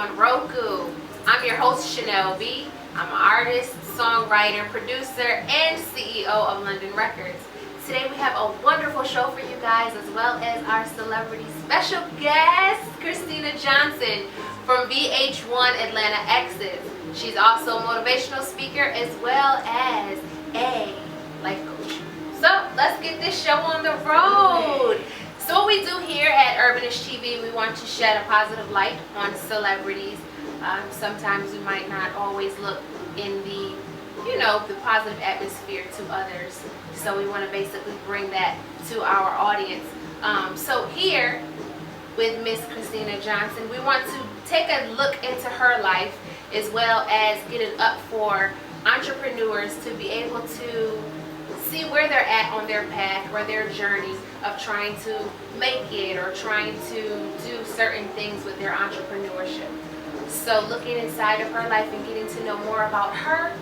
on Roku. I'm your host, Chanel B. I'm an artist, songwriter, producer, and CEO of London Records. Today we have a wonderful show for you guys, as well as our celebrity special guest, Christina Johnson from VH1 Atlanta Exes. She's also a motivational speaker as well as a life coach. So let's get this show on the road. So what we do here at Urbanish TV, we want to shed a positive light on celebrities. Sometimes we might not always look in the the positive atmosphere to others. So we want to basically bring that to our audience. So here with Miss Christina Johnson, we want to take a look into her life as well as get it up for entrepreneurs to be able to see where they're at on their path or their journey of trying to make it or trying to do certain things with their entrepreneurship. So looking inside of her life and getting to know more about her,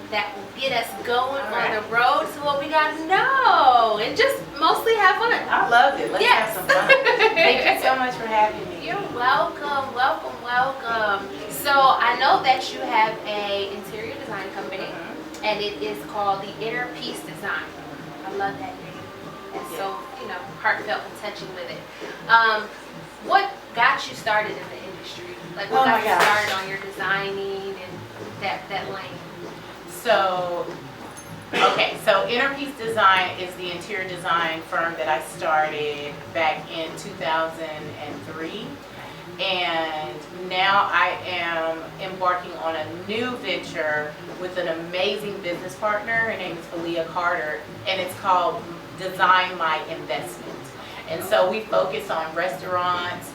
that will get us going on the road to what we got to know and just mostly have fun. I loved it. Let's have some fun. Thank you so much for having me. You're welcome, welcome, welcome. So I know that you have a interior design company, and it is called the Inner Peace Design. I love that name. And so, heartfelt and touching with it. What got you started in the industry? Like, what got you started on your designing and that lane? So Inner Peace Design is the interior design firm that I started back in 2003. And now I am embarking on a new venture with an amazing business partner. Her name is Aaliyah Carter, and it's called Design My Investment. And so we focus on restaurants,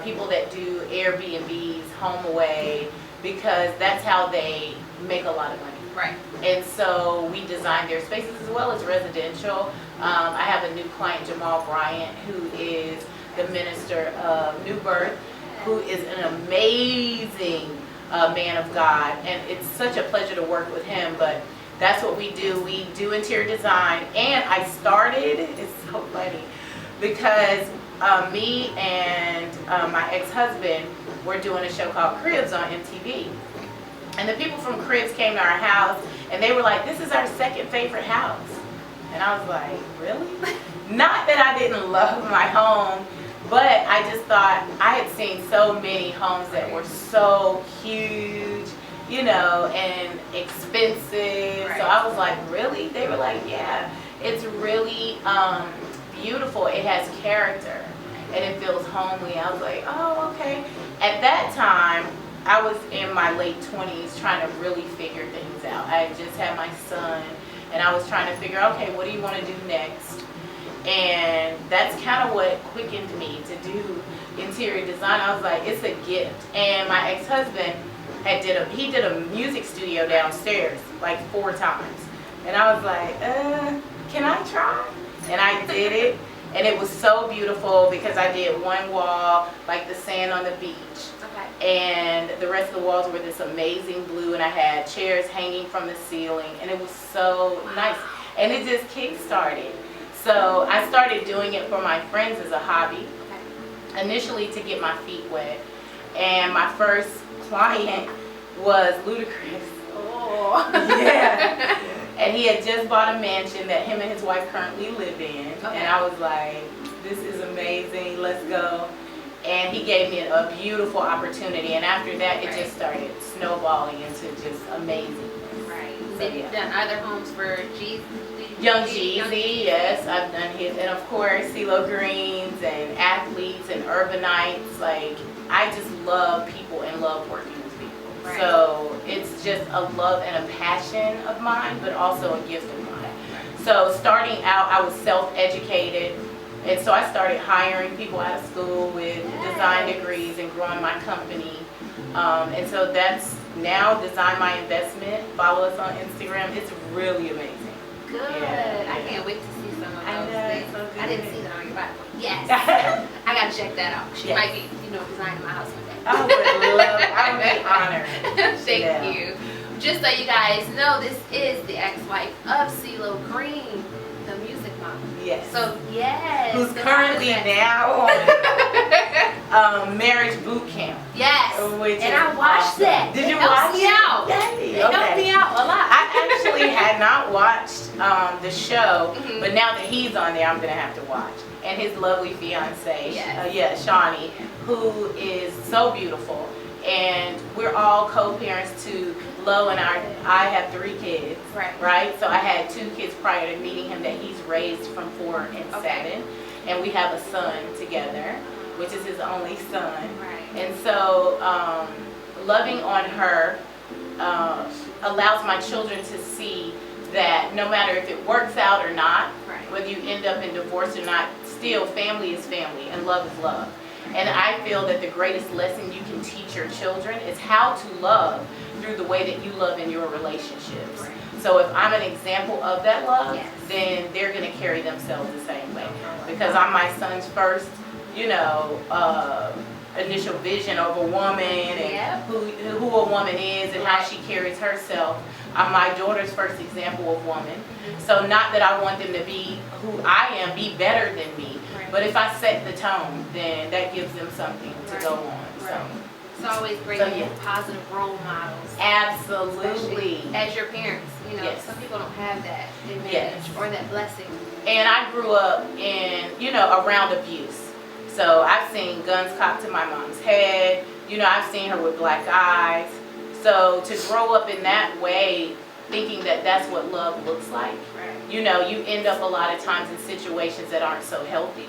people that do Airbnbs, home away, because that's how they make a lot of money. Right. And so we design their spaces as well as residential. I have a new client, Jamal Bryant, who is the minister of New Birth, who is an amazing man of God. And it's such a pleasure to work with him, but that's what we do. We do interior design. And I started, it's so funny, because me and my ex-husband were doing a show called Cribs on MTV. And the people from Cribs came to our house, and they were like, "This is our second favorite house." And I was like, really? Not that I didn't love my home, but I just thought I had seen so many homes that were so huge, and expensive. Right. So I was like, really? They were like, yeah, it's really beautiful. It has character, and it feels homely. I was like, oh, okay. At that time, I was in my late 20s trying to really figure things out. I had just had my son, and I was trying to figure, okay, what do you want to do next? And that's kind of what quickened me to do interior design. I was like, it's a gift. And my ex-husband he did a music studio downstairs like 4 times. And I was like, can I try? And I did it. And it was so beautiful because I did one wall, like the sand on the beach. Okay. And the rest of the walls were this amazing blue, and I had chairs hanging from the ceiling, and it was so nice. And it just kick-started. So I started doing it for my friends as a hobby, initially to get my feet wet. And my first client was Ludacris. Oh. Yeah. And he had just bought a mansion that him and his wife currently live in. Okay. And I was like, this is amazing, let's go. And he gave me a beautiful opportunity. And after that, it just started snowballing into just amazing. Right. So you've done other homes for Jeezy? Young Jeezy, yes. I've done his. And of course, CeeLo Greens and athletes and urbanites. Like, I just love people and love working with people. Right. So it's just a love and a passion of mine, but also a gift of mine. So starting out, I was self-educated, and so I started hiring people out of school with design degrees and growing my company. And so that's now Design My Investment. Follow us on Instagram. It's really amazing. Good. Yeah. I can't wait to see some of those things. So I didn't see that on your body. Yes. I gotta check that out. She might be, designing my house one day. I would love. I would be honored. Thank you. Just so you guys know, this is the ex-wife of CeeLo Green, the music model. Yes. So yes. Who's currently now on Marriage Boot Camp. Yes. And I watched awesome. that. Did you It helps watch me it? out. Yay. It helped me out a lot. I actually had not watched the show, Mhm. but now that he's on there, I'm going to have to watch. And his lovely fiance, Yes. Shawnee, who is so beautiful. And we're all co-parents to Lo and I have 3 kids, right? So I had 2 kids prior to meeting him that he's raised from 4 and 7. And we have a son together, which is his only son. Right. And so loving on her allows my children to see that no matter if it works out or not, whether you end up in divorce or not, still family is family and love is love. And I feel that the greatest lesson you can teach your children is how to love through the way that you love in your relationships. So if I'm an example of that love, then they're going to carry themselves the same way. Because I'm my son's first, initial vision of a woman and who a woman is and how she carries herself. I'm my daughter's first example of woman. So not that I want them to be who I am, be better than me. But if I set the tone, then that gives them something to go on. So it's always great to have positive role models. Absolutely. As your parents, some people don't have that advantage or that blessing. And I grew up in, around abuse. So I've seen guns cocked to my mom's head. I've seen her with black eyes. So to grow up in that way, thinking that that's what love looks like, you end up a lot of times in situations that aren't so healthy.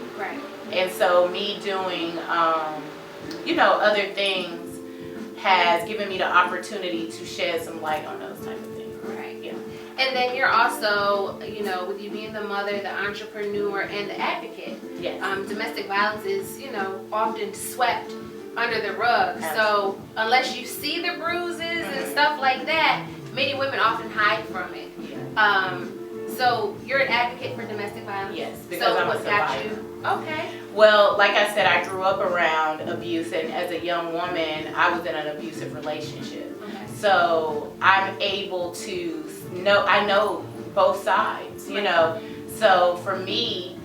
And so me doing, other things has given me the opportunity to shed some light on those type of things. And then you're also, with you being the mother, the entrepreneur, and the advocate. Domestic violence is, often swept under the rug. Absolutely. So unless you see the bruises and stuff like that, many women often hide from it. So you're an advocate for domestic violence? Yes, because I'm a survivor. Got you? Okay. Well, like I said, I grew up around abuse, and as a young woman, I was in an abusive relationship. So I'm able to I know both sides, So for me,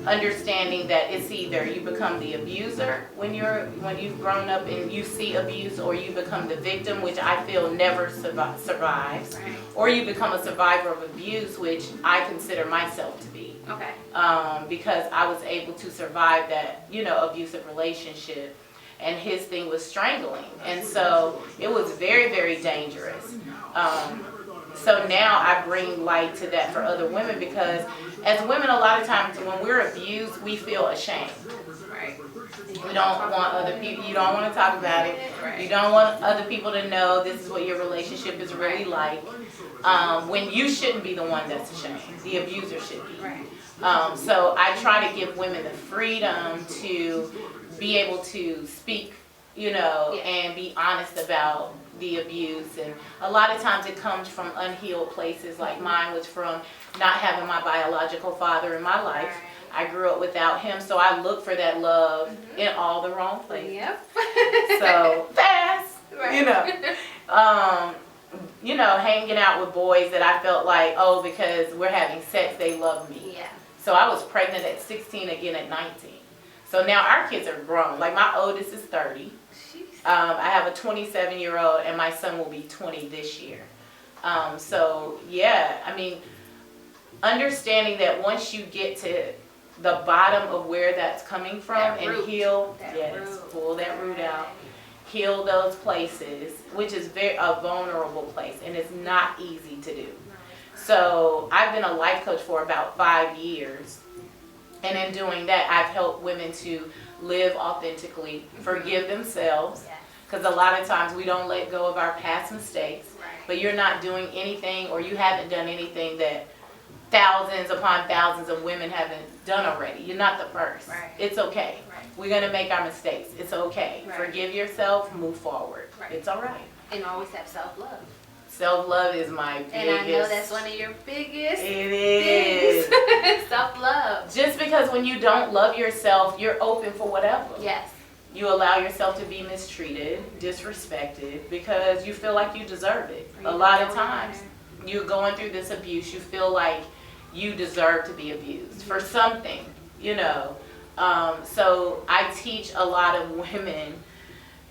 understanding that it's either you become the abuser when you've grown up and you see abuse, or you become the victim, which I feel never survives, or you become a survivor of abuse, which I consider myself to be. Because I was able to survive that, abusive relationship. And his thing was strangling. And so it was very, very dangerous. So now I bring light to that for other women, because as women, a lot of times when we're abused, we feel ashamed. You don't want other people, you don't want to talk about it. You don't want other people to know this is what your relationship is really like. When you shouldn't be the one that's ashamed. The abuser should be. So I try to give women the freedom to be able to speak, and be honest about the abuse. And a lot of times it comes from unhealed places, like mine was from not having my biological father in my life. I grew up without him, so I look for that love in all the wrong places. So fast, hanging out with boys that I felt like, because we're having sex, they love me. So I was pregnant at 16, again at 19. So now our kids are grown. Like my oldest is 30. I have a 27-year-old, and my son will be 20 this year. Understanding that once you get to the bottom of where that's coming from and heal, pull that root out, heal those places, which is a vulnerable place, and it's not easy to do. So I've been a life coach for about 5 years. And in doing that, I've helped women to live authentically, forgive themselves, because a lot of times we don't let go of our past mistakes, but you're not doing anything, or you haven't done anything that thousands upon thousands of women haven't done already. You're not the first. It's okay. We're going to make our mistakes. It's okay. Forgive yourself, move forward. It's all right. And always have self-love. Self-love is my biggest. And I know that's one of your biggest things. Self-love. Just because when you don't love yourself, you're open for whatever. You allow yourself to be mistreated, disrespected, because you feel like you deserve it. A lot of times, you're going through this abuse, you feel like you deserve to be abused for something, So I teach a lot of women,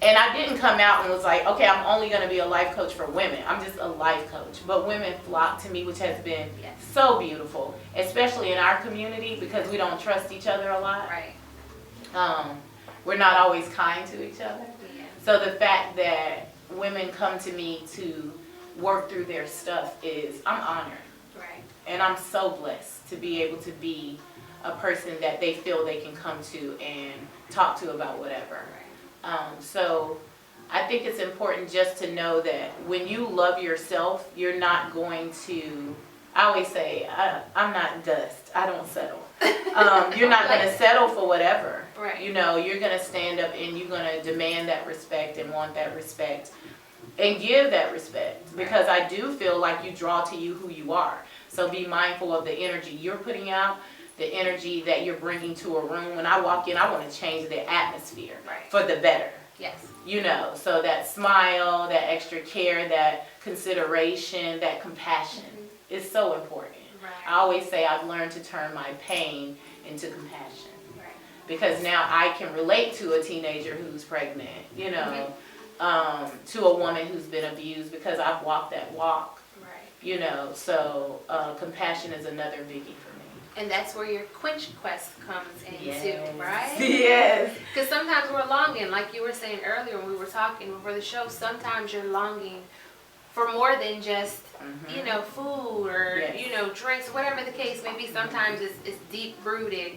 and I didn't come out and was like, okay, I'm only going to be a life coach for women. I'm just a life coach. But women flock to me, which has been so beautiful, especially in our community because we don't trust each other a lot. Right. We're not always kind to each other. Yeah. So the fact that women come to me to work through their stuff I'm honored. Right. And I'm so blessed to be able to be a person that they feel they can come to and talk to about whatever. Right. So I think it's important just to know that when you love yourself, you're not going to, I always say, I'm not dust. I don't settle. You're not going to settle for whatever. Right. You know, you're going to stand up and you're going to demand that respect and want that respect and give that respect. Because I do feel like you draw to you who you are. So be mindful of the energy you're putting out, the energy that you're bringing to a room. When I walk in, I want to change the atmosphere for the better. Yes. You know, so that smile, that extra care, that consideration, that compassion is so important. Right. I always say I've learned to turn my pain into compassion. Right. Because now I can relate to a teenager who's pregnant, you know, to a woman who's been abused because I've walked that walk. Right. You know, so compassion is another biggie for me. And that's where your Quencher Quest comes into, right? Yes. Because sometimes we're longing, like you were saying earlier when we were talking before the show, sometimes you're longing for more than just, you know, food or, you know, drinks, whatever the case may be. Sometimes it's deep rooted.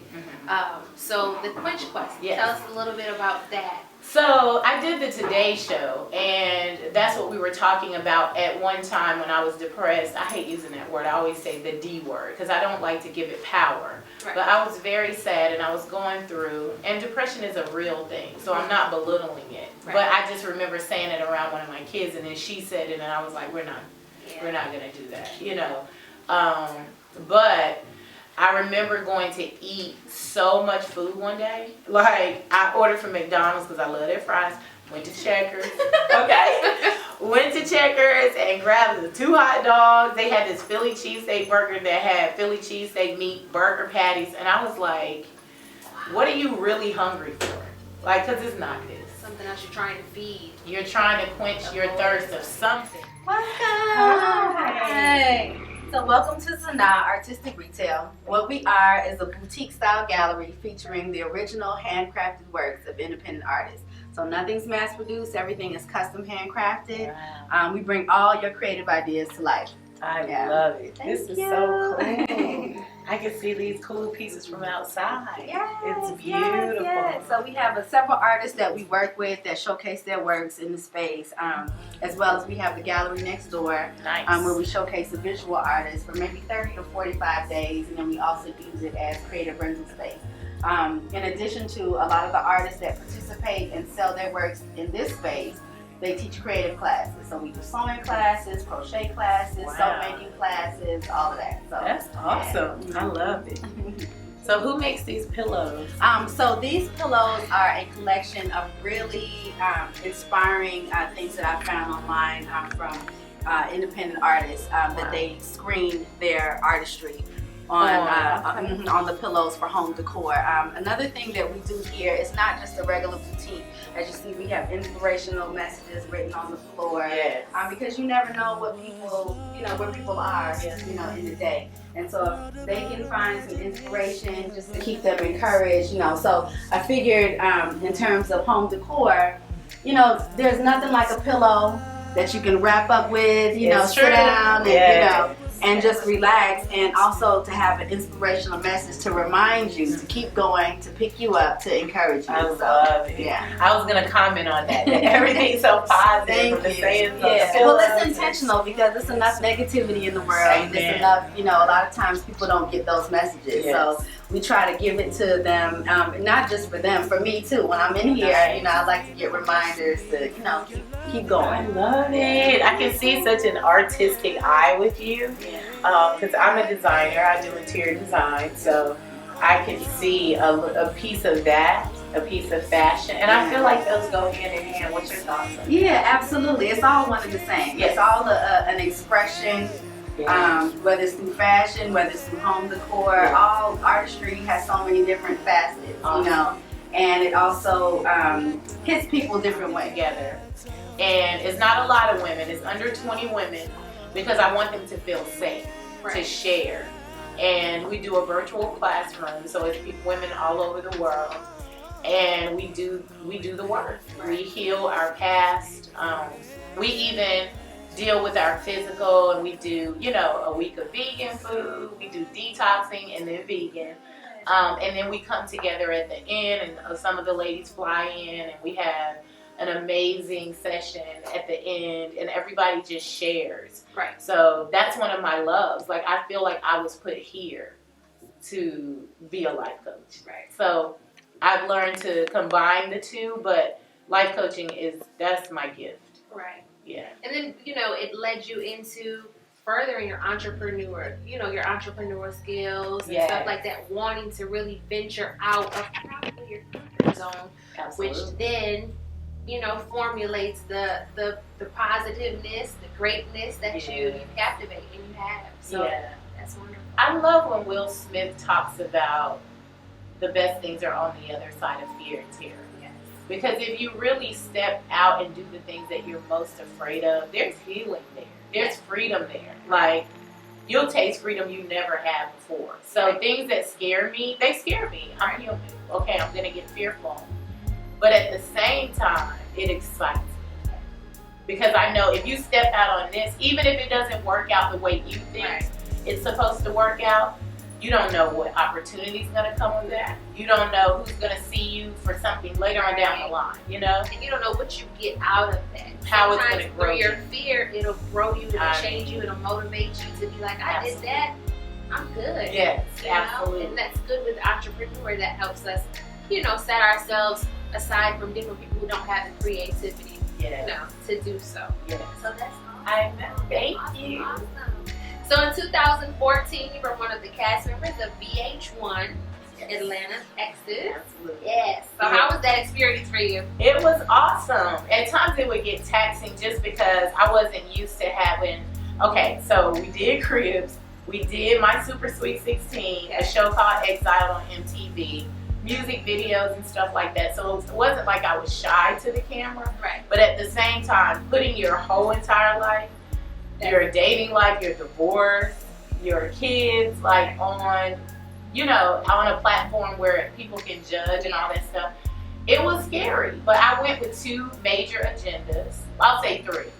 So the Quencher Quest, tell us a little bit about that. So I did the Today Show, and that's what we were talking about at one time when I was depressed. I hate using that word. I always say the D word because I don't like to give it power. Right. But I was very sad, and I was going through, and depression is a real thing, so I'm not belittling it. Right. But I just remember saying it around one of my kids, and then she said it, and I was like, we're not going to do that, you know. But I remember going to eat so much food one day. Like, I ordered from McDonald's because I love their fries. Went to Checkers, okay? Went to Checkers and grabbed the 2 hot dogs. They had this Philly cheesesteak burger that had Philly cheesesteak meat, burger patties. And I was like, what are you really hungry for? Like, because it's not this. Something else you're trying to feed. You're trying to quench your thirst of something. Welcome. Hi. So welcome to Sanaa Artistic Retail. What we are is a boutique style gallery featuring the original handcrafted works of independent artists. So nothing's mass produced, everything is custom handcrafted. Wow. We bring all your creative ideas to life. I love it. This is so cool. I can see these cool pieces from outside. Yes, it's beautiful. Yes. So we have several artists that we work with that showcase their works in the space, as well as we have the gallery next door, where we showcase the visual artists for maybe 30 to 45 days, and then we also use it as creative rental space. In addition to a lot of the artists that participate and sell their works in this space, they teach creative classes. So we do sewing classes, crochet classes, soap making classes, all of that. So that's awesome. I love it. So who makes these pillows? So these pillows are a collection of really inspiring things that I found online from independent artists that they screen their artistry on the pillows for home decor. Another thing that we do here is not just a regular boutique. As you see, we have inspirational messages written on the floor. Because you never know what people, where people are, in the day. And so if they can find some inspiration just to keep them encouraged, So I figured in terms of home decor, there's nothing like a pillow that you can wrap up with, sit down and, and just relax, and also to have an inspirational message to remind you to keep going, to pick you up, to encourage you. I love it. Yeah. I was going to comment on that. Everything's so positive. Well, it's intentional because there's enough negativity in the world. There's enough, a lot of times people don't get those messages. So we try to give it to them, not just for them, for me too. When I'm in here, I like to get reminders to, keep going. I love it. I can see such an artistic eye with you. Because I'm a designer, I do interior design, so I can see a piece of that, a piece of fashion, and I feel like those go hand in hand. What's your thoughts on that? Yeah, absolutely. It's all one and the same. It's all an expression. whether it's through fashion, whether it's through home decor, all artistry has so many different facets, you know, and it also hits people different ways. Together. And it's not a lot of women, it's under 20 women, because I want them to feel safe to share. And we do a virtual classroom, so it's women all over the world, and we do the work. We heal our past. We even deal with our physical, and we do, you know, a week of vegan food. We do detoxing and then vegan. And then we come together at the end, and some of the ladies fly in, and we have an amazing session at the end, and everybody just shares. Right. So that's one of my loves. Like, I feel like I was put here to be a life coach. Right. So I've learned to combine the two, but life coaching that's my gift. Right. Yeah. And then, you know, it led you into furthering your entrepreneur skills and stuff like that, wanting to really venture out of probably your comfort zone. Absolutely. Which then, you know, formulates the positiveness, the greatness that you captivate and you have. So that's wonderful. I love when Will Smith talks about the best things are on the other side of fear and terror. Yes. Because if you really step out and do the things that you're most afraid of, there's healing there. There's freedom there. Like, you'll taste freedom you never had before. So things that scare me, they scare me. I'm human. Okay, I'm going to get fearful. But at the same time, it excites me. Because I know if you step out on this, even if it doesn't work out the way you think it's supposed to work out, you don't know what opportunity is going to come with that. You don't know who's going to see you for something later on down the line, you know? And you don't know what you get out of that. How it's going to grow your fear, it'll grow you, it'll change you, it'll motivate you to be like, I did that, I'm good. Yes, you absolutely. know? And that's good with the entrepreneur. That helps us, you know, set ourselves aside from different people who don't have the creativity, you know, to do so. Yes. So that's awesome. I know. Thank you. Awesome. So in 2014, you were one of the cast members of VH1 Atlanta Exodus. Absolutely. Yes. So how was that experience for you? It was awesome. At times it would get taxing just because I wasn't used to having, okay, so we did Cribs, we did My Super Sweet 16, a show called Exile on MTV, music videos and stuff like that. So it wasn't like I was shy to the camera. Right. But at the same time, putting your whole entire life, your dating life, your divorce, your kids, like on, you know, on a platform where people can judge and all that stuff, it was scary. But I went with two major agendas. I'll say three.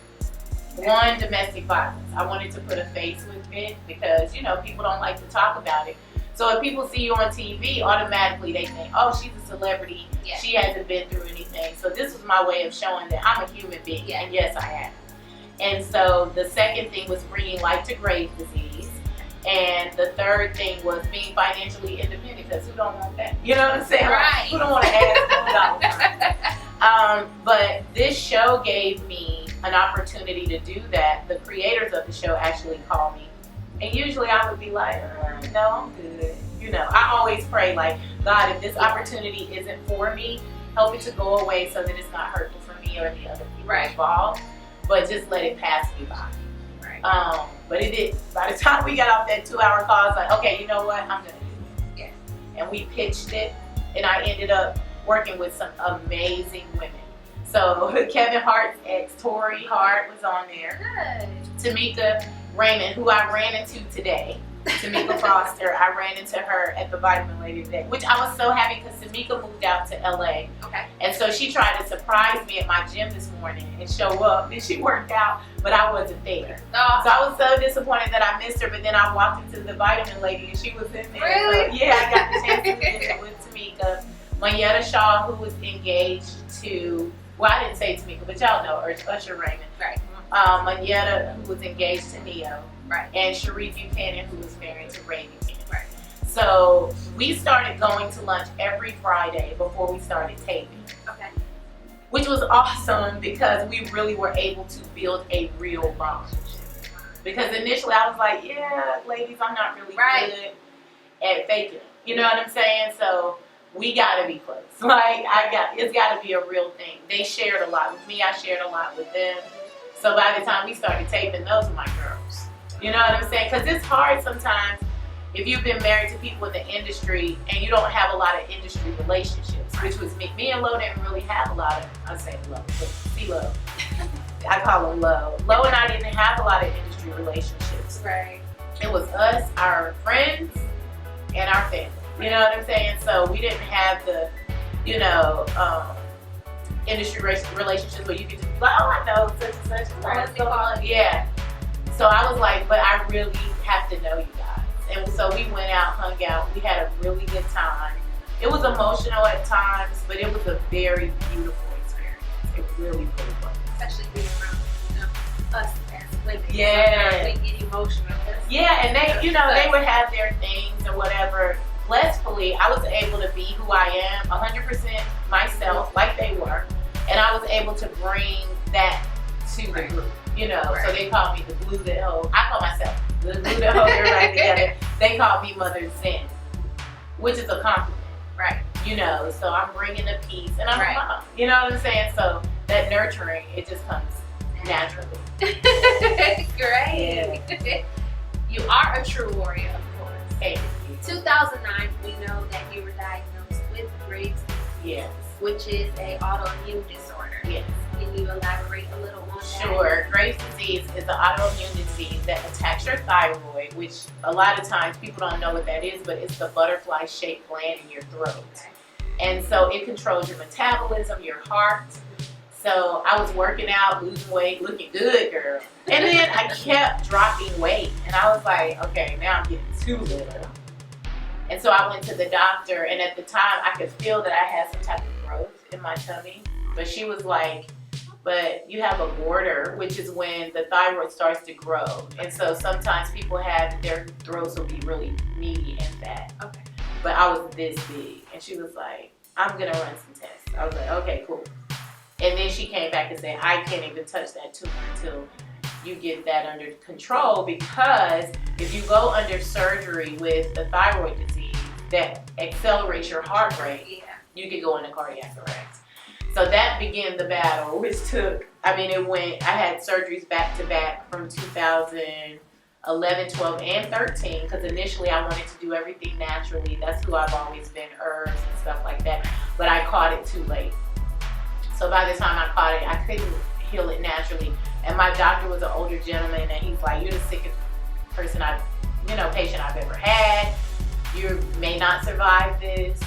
One, domestic violence. I wanted to put a face with it because, you know, people don't like to talk about it. So if people see you on TV, automatically they think, oh, she's a celebrity. Yeah. She hasn't been through anything. So this was my way of showing that I'm a human being. Yeah. And yes, I have. And so the second thing was bringing life to grave disease. And the third thing was being financially independent, because who don't want that? You know what I'm saying? Right. Who don't want to ask $100? But this show gave me an opportunity to do that. The creators of the show actually called me. And usually I would be like, no, I'm good. You know, I always pray like, God, if this opportunity isn't for me, help it to go away so that it's not hurtful for me or the other people involved. But just let it pass me by. Right. But it did. By the time we got off that 2-hour call, I was like, okay, you know what? I'm going to do it. Yeah. And we pitched it, and I ended up working with some amazing women. So Kevin Hart's ex, Tori Hart, was on there. Good. Tamika Raymond, who I ran into today. Tamika Foster, I ran into her at the Vitamin Lady today, which I was so happy because Tamika moved out to LA. Okay. And so she tried to surprise me at my gym this morning and show up, and she worked out, but I wasn't there. Oh. So I was so disappointed that I missed her, but then I walked into the Vitamin Lady and she was in there. Really? So, yeah, I got the chance to visit with Tamika. Mayetta Shaw, who was engaged to, well, I didn't say Tamika, but y'all know her, Usher Raymond. Right. Mayetta, who was engaged to Neo. Right. And Cherie Buchanan, who was married to Ray Buchanan. Right. So we started going to lunch every Friday before we started taping. Okay. Which was awesome because we really were able to build a real bond. Because initially I was like, yeah, ladies, I'm not really good at faking. You know what I'm saying? So we gotta be close. Like it's gotta be a real thing. They shared a lot with me, I shared a lot with them. So by the time we started taping, those were my girls. You know what I'm saying? Because it's hard sometimes if you've been married to people in the industry and you don't have a lot of industry relationships, which was me. Me and Lo didn't really have a lot of, I say Lo, but see Lo. I call him Lo. Lo and I didn't have a lot of industry relationships. Right. It was us, our friends, and our family. You know what I'm saying? So we didn't have the, you know, industry relationships where you could just be like, oh, I know such and such. Right. Yeah. So I was like, but I really have to know you guys. And so we went out, hung out. We had a really good time. It was emotional at times, but it was a very beautiful experience. It really, really was. Especially being around, you know, us as women. Yeah. Sometimes they get emotional. Yeah, and they, you know, they would have their things or whatever. Blissfully, I was able to be who I am, 100% myself, like they were. And I was able to bring that to the group, you know. Right. So they called me the glue that hold. I call myself the glue that hold everybody together. They called me Mother Zen, which is a compliment. Right. You know, so I'm bringing the peace, and I'm Right. a mom. You know what I'm saying? So that nurturing, it just comes naturally. Great. You are a true warrior, of course. Thank you. 2009, we know that you were diagnosed with Graves' disease, Yes. which is an autoimmune disorder. Yes. Can you elaborate a little on that? Sure. Graves' disease is an autoimmune disease that attacks your thyroid, which a lot of times people don't know what that is, but it's the butterfly-shaped gland in your throat. And so it controls your metabolism, your heart. So I was working out, losing weight, looking good, girl. And then I kept dropping weight. And I was like, okay, now I'm getting too little. And so I went to the doctor, and at the time I could feel that I had some type of growth in my tummy. But she was like, but you have a border, which is when the thyroid starts to grow. And so sometimes people have, their throats will be really meaty and fat. Okay. But I was this big. And she was like, I'm gonna run some tests. I was like, okay, cool. And then she came back and said, I can't even touch that tumor until you get that under control, because if you go under surgery with the thyroid disease that accelerates your heart rate, you could go into cardiac arrest. So that began the battle, which took, I had surgeries back to back from 2011, 12, and 13, because initially I wanted to do everything naturally. That's who I've always been, herbs and stuff like that. But I caught it too late. So by the time I caught it, I couldn't heal it naturally. And my doctor was an older gentleman, and he's like, you're the sickest patient I've ever had. You may not survive this.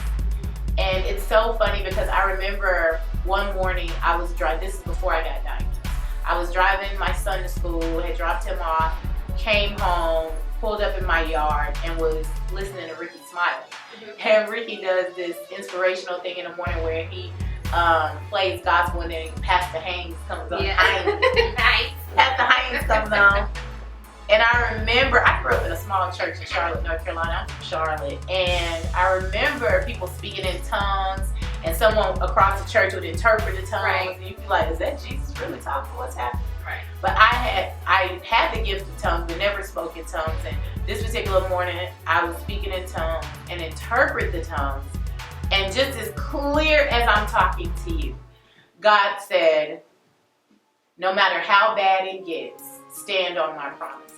And it's so funny because I remember one morning I was driving, this is before I got diagnosed. I was driving my son to school, had dropped him off, came home, pulled up in my yard, and was listening to Ricky Smiley. Mm-hmm. And Ricky does this inspirational thing in the morning where he plays gospel, and then Pastor Haynes comes on. Yeah. Pastor Haynes comes on. And I remember, I grew up in a small church in Charlotte, North Carolina. I'm from Charlotte. And I remember people speaking in tongues, and someone across the church would interpret the tongues. Right. And you'd be like, is that Jesus really talking? What's happening? Right. But I had the gift of tongues, but never spoke in tongues. And this particular morning, I was speaking in tongues and interpret the tongues. And just as clear as I'm talking to you, God said, no matter how bad it gets, stand on my promises.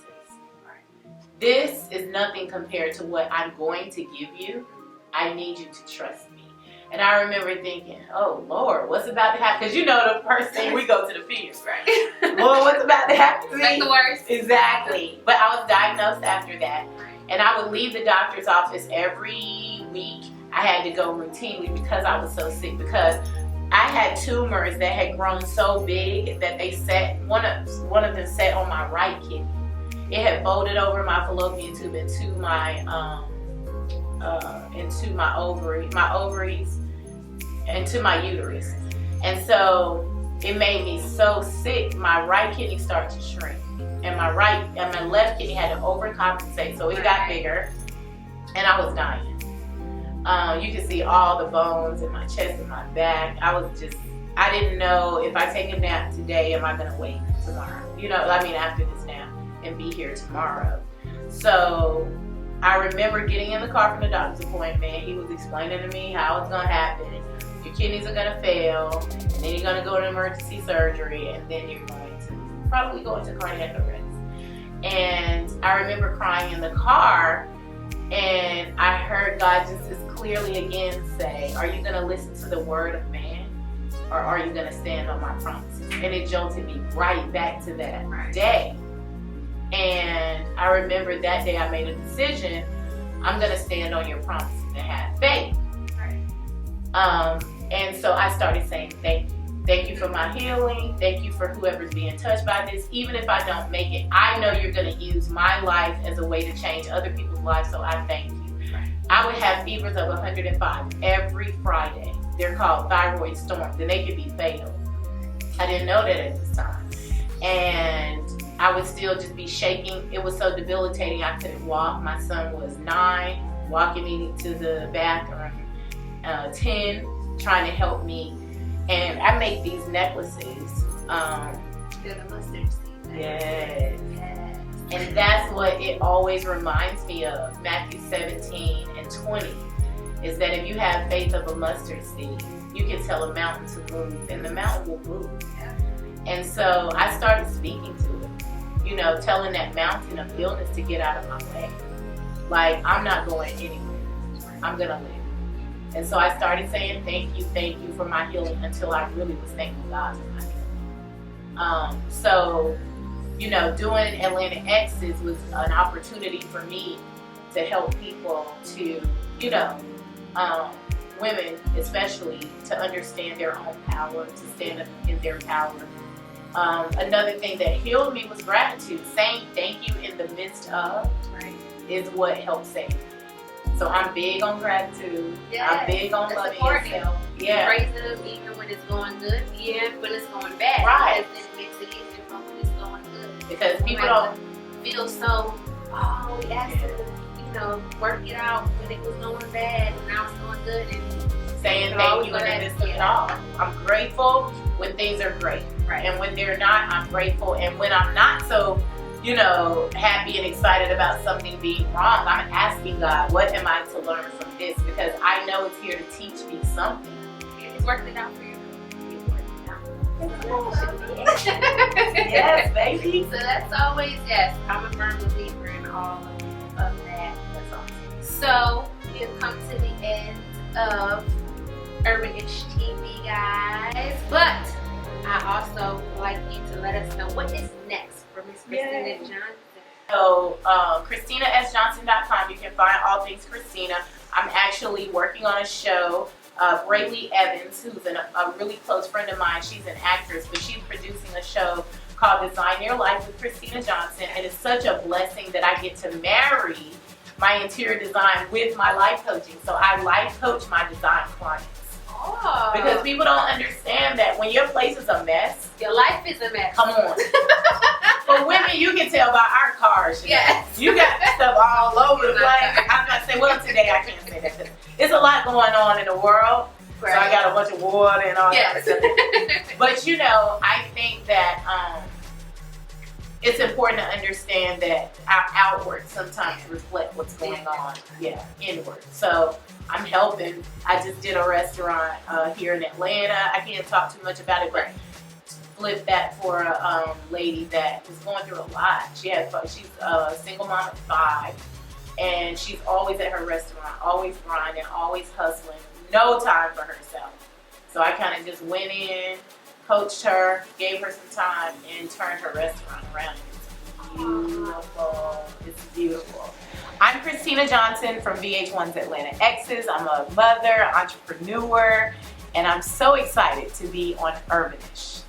This is nothing compared to what I'm going to give you. I need you to trust me. And I remember thinking, oh Lord, what's about to happen? Because you know the first thing we go to the fears, right? Lord, what's about to happen to me? That's the worst. Exactly. But I was diagnosed after that. And I would leave the doctor's office every week. I had to go routinely because I was so sick, because I had tumors that had grown so big that they set, one of them set on my right kidney. It had folded over my fallopian tube into my ovaries, into my uterus. And so it made me so sick. My right kidney started to shrink, and my left kidney had to overcompensate, so it got bigger, and I was dying. You can see all the bones in my chest and my back. I didn't know, if I take a nap today, am I gonna wake tomorrow? After this nap, and be here tomorrow. So I remember getting in the car from the doctor's appointment. He was explaining to me how it's gonna happen. Your kidneys are gonna fail, and then you're gonna go to emergency surgery, and then you're going to probably go into cardiac arrest. And I remember crying in the car, and I heard God just as clearly again say, are you going to listen to the word of man, or are you going to stand on my promises? And it jolted me right back to that day. And I remember that day I made a decision, I'm going to stand on your promises and have faith. And so I started saying thank you. Thank you for my healing. Thank you for whoever's being touched by this. Even if I don't make it, I know you're going to use my life as a way to change other people's lives, so I thank you. I would have fevers of 105 every Friday. They're called thyroid storms, and they can be fatal. I didn't know that at this time. And I would still just be shaking. It was so debilitating, I couldn't walk. My son was 9, walking me to the bathroom, 10, trying to help me. And I make these necklaces. They're the mustard seed. Yes. And that's what it always reminds me of. Matthew 17 and 20 is that if you have faith of a mustard seed, you can tell a mountain to move, and the mountain will move. And so I started speaking to it, you know, telling that mountain of illness to get out of my way. Like, I'm not going anywhere. I'm gonna live. And so I started saying thank you for my healing, until I really was thanking God for my healing. So, you know, doing Atlanta X's was an opportunity for me to help people to, you know, women especially, to understand their own power, to stand up in their power. Another thing that healed me was gratitude. Saying thank you in the midst of is what helped save me. So I'm big on gratitude. I'm big on loving yourself. Praise Him even when it's going good, even when it's going bad. Right. Because it makes it easier from when it's going good. Because people don't feel so, oh, we asked to, you know, work it out when it was going bad, and now it's going good. And saying thank you in the midst of it all. I'm grateful when things are great. And when they're not, I'm grateful. And when I'm not so, you know, happy and excited about something being wrong, I'm asking God, what am I to learn from this? Because I know it's here to teach me something. It's working it out for you. Yes, baby. So that's always, yes, I'm a firm believer in all of that. That's awesome. So we have come to the end of Urbanish TV, guys. But I also would like you to let us know what is next for Miss Christina Johnson. So, ChristinaSJohnson.com, you can find all things Christina. I'm actually working on a show. Brayley Evans, who's a really close friend of mine, she's an actress, but she's producing a show called Design Your Life with Christina Johnson, and it's such a blessing that I get to marry my interior design with my life coaching. So I life coach my design clients. Oh. Because people don't understand that when your place is a mess, your life is a mess. Come on. For women, you can tell by our cars. Yes. You got stuff all over the place. I'm not saying, well, today I can't say that. There's a lot going on in the world. Right. So I got a bunch of water and all that stuff. But you know, I think that it's important to understand that our outward sometimes reflect what's going on, inward. So I'm helping. I just did a restaurant here in Atlanta. I can't talk too much about it, but flipped that for a lady that was going through a lot. She's a single mom of 5, and she's always at her restaurant, always grinding, always hustling, no time for herself. So I kind of just went in, coached her, gave her some time, and turned her restaurant around. It's beautiful. It's beautiful. I'm Christina Johnson from VH1s Atlanta X's. I'm a mother, entrepreneur, and I'm so excited to be on Urbanish.